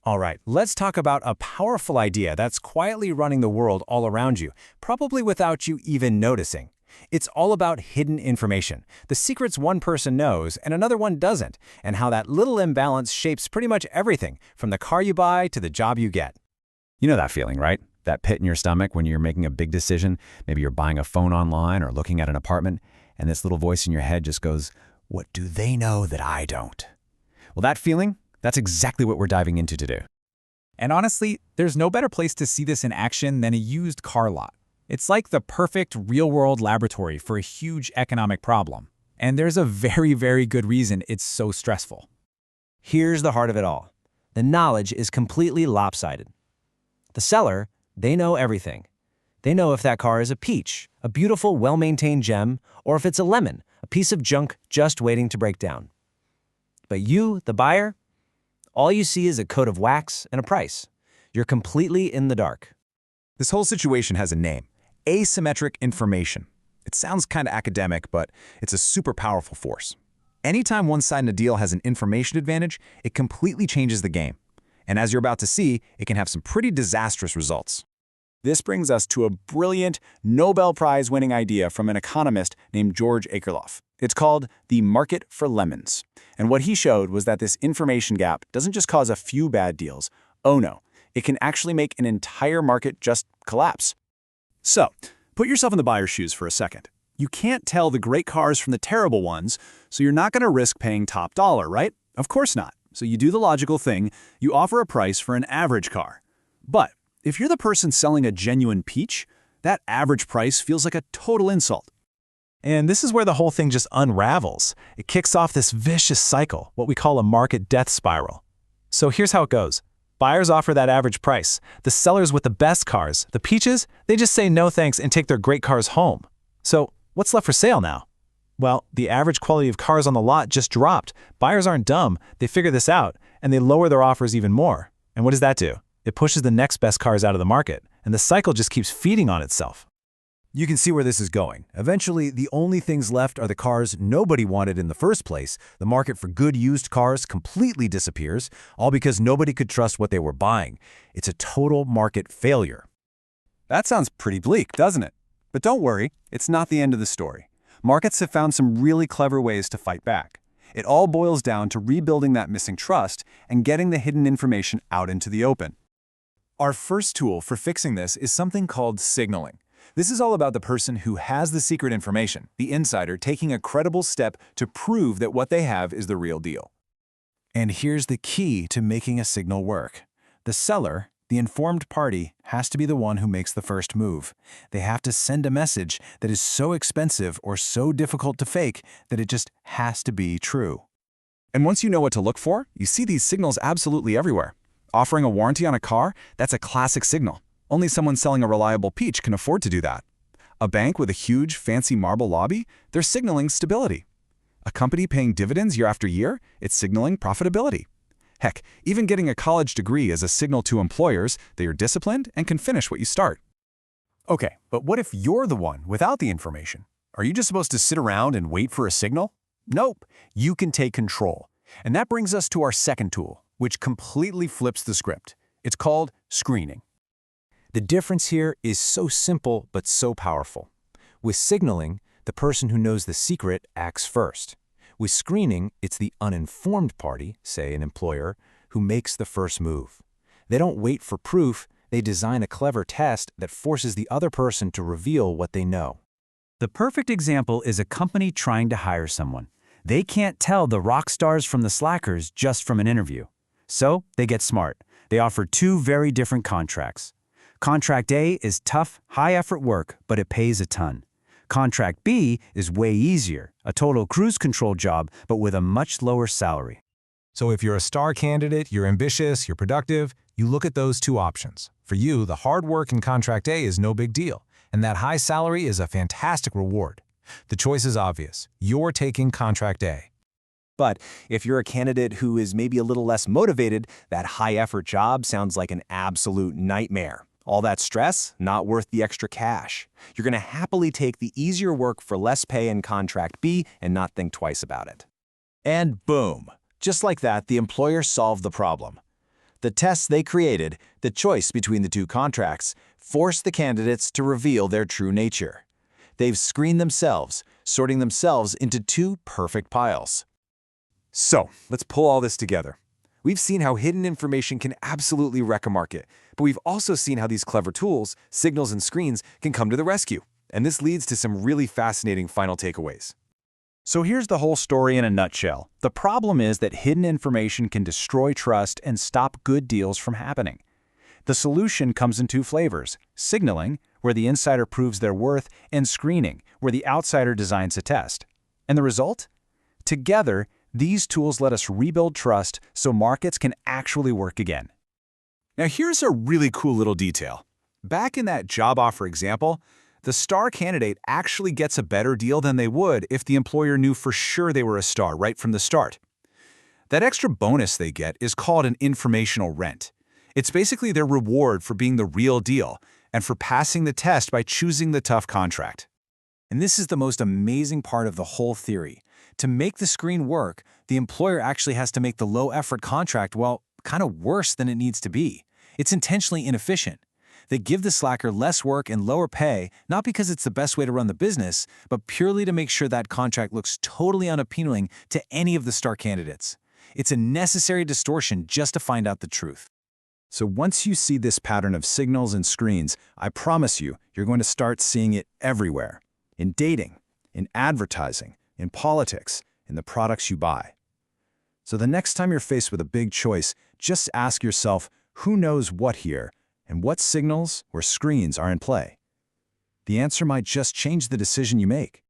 All right, let's talk about a powerful idea that's quietly running the world all around you, probably without you even noticing. It's all about hidden information, the secrets one person knows and another one doesn't, and how that little imbalance shapes pretty much everything, from the car you buy to the job you get. You know that feeling, right? That pit in your stomach when you're making a big decision. Maybe you're buying a phone online or looking at an apartment, and this little voice in your head just goes, "What do they know that I don't?" Well, that feeling, that's exactly what we're diving into today. And honestly, there's no better place to see this in action than a used car lot. It's like the perfect real-world laboratory for a huge economic problem. And there's a very, very good reason it's so stressful. Here's the heart of it all. The knowledge is completely lopsided. The seller, they know everything. They know if that car is a peach, a beautiful, well-maintained gem, or if it's a lemon, a piece of junk just waiting to break down. But you, the buyer, all you see is a coat of wax and a price. You're completely in the dark. This whole situation has a name: asymmetric information. It sounds kind of academic, but it's a super powerful force. Anytime one side in a deal has an information advantage, it completely changes the game. And as you're about to see, it can have some pretty disastrous results. This brings us to a brilliant Nobel Prize-winning idea from an economist named George Akerlof. It's called the market for lemons. And what he showed was that this information gap doesn't just cause a few bad deals. Oh no, it can actually make an entire market just collapse. So, put yourself in the buyer's shoes for a second. You can't tell the great cars from the terrible ones, so you're not going to risk paying top dollar, right? Of course not. So you do the logical thing, you offer a price for an average car. But if you're the person selling a genuine peach, that average price feels like a total insult. And this is where the whole thing just unravels. It kicks off this vicious cycle, what we call a market death spiral. So here's how it goes. Buyers offer that average price. The sellers with the best cars, the peaches, they just say no thanks and take their great cars home. So what's left for sale now? Well, the average quality of cars on the lot just dropped. Buyers aren't dumb. They figure this out, and they lower their offers even more. And what does that do? It pushes the next best cars out of the market, and the cycle just keeps feeding on itself. You can see where this is going. Eventually, the only things left are the cars nobody wanted in the first place. The market for good used cars completely disappears, all because nobody could trust what they were buying. It's a total market failure. That sounds pretty bleak, doesn't it? But don't worry, it's not the end of the story. Markets have found some really clever ways to fight back. It all boils down to rebuilding that missing trust and getting the hidden information out into the open. Our first tool for fixing this is something called signaling. This is all about the person who has the secret information, the insider, taking a credible step to prove that what they have is the real deal. And here's the key to making a signal work. The seller, the informed party, has to be the one who makes the first move. They have to send a message that is so expensive or so difficult to fake that it just has to be true. And once you know what to look for, you see these signals absolutely everywhere. Offering a warranty on a car, that's a classic signal. Only someone selling a reliable peach can afford to do that. A bank with a huge, fancy marble lobby, they're signaling stability. A company paying dividends year after year, it's signaling profitability. Heck, even getting a college degree is a signal to employers that you're disciplined and can finish what you start. Okay, but what if you're the one without the information? Are you just supposed to sit around and wait for a signal? Nope, you can take control. And that brings us to our second tool, which completely flips the script. It's called screening. The difference here is so simple but so powerful. With signaling, the person who knows the secret acts first. With screening, it's the uninformed party, say an employer, who makes the first move. They don't wait for proof, they design a clever test that forces the other person to reveal what they know. The perfect example is a company trying to hire someone. They can't tell the rock stars from the slackers just from an interview. So they get smart. They offer two very different contracts. Contract A is tough, high-effort work, but it pays a ton. Contract B is way easier, a total cruise control job, but with a much lower salary. So if you're a star candidate, you're ambitious, you're productive, you look at those two options. For you, the hard work in Contract A is no big deal, and that high salary is a fantastic reward. The choice is obvious. You're taking Contract A. But if you're a candidate who is maybe a little less motivated, that high-effort job sounds like an absolute nightmare. All that stress, not worth the extra cash. You're going to happily take the easier work for less pay in Contract B and not think twice about it. And boom! Just like that, the employer solved the problem. The tests they created, the choice between the two contracts, forced the candidates to reveal their true nature. They've screened themselves, sorting themselves into two perfect piles. So, let's pull all this together. We've seen how hidden information can absolutely wreck a market, but we've also seen how these clever tools, signals and screens, can come to the rescue. And this leads to some really fascinating final takeaways. So here's the whole story in a nutshell. The problem is that hidden information can destroy trust and stop good deals from happening. The solution comes in two flavors: signaling, where the insider proves their worth, and screening, where the outsider designs a test. And the result? Together, these tools let us rebuild trust so markets can actually work again. Now here's a really cool little detail. Back in that job offer example, the star candidate actually gets a better deal than they would if the employer knew for sure they were a star right from the start. That extra bonus they get is called an informational rent. It's basically their reward for being the real deal and for passing the test by choosing the tough contract. And this is the most amazing part of the whole theory. To make the screen work, the employer actually has to make the low-effort contract, well, kind of worse than it needs to be. It's intentionally inefficient. They give the slacker less work and lower pay, not because it's the best way to run the business, but purely to make sure that contract looks totally unappealing to any of the star candidates. It's a necessary distortion just to find out the truth. So once you see this pattern of signals and screens, I promise you're going to start seeing it everywhere. In dating, in advertising, in politics, in the products you buy. So the next time you're faced with a big choice, just ask yourself, who knows what here, and what signals or screens are in play? The answer might just change the decision you make.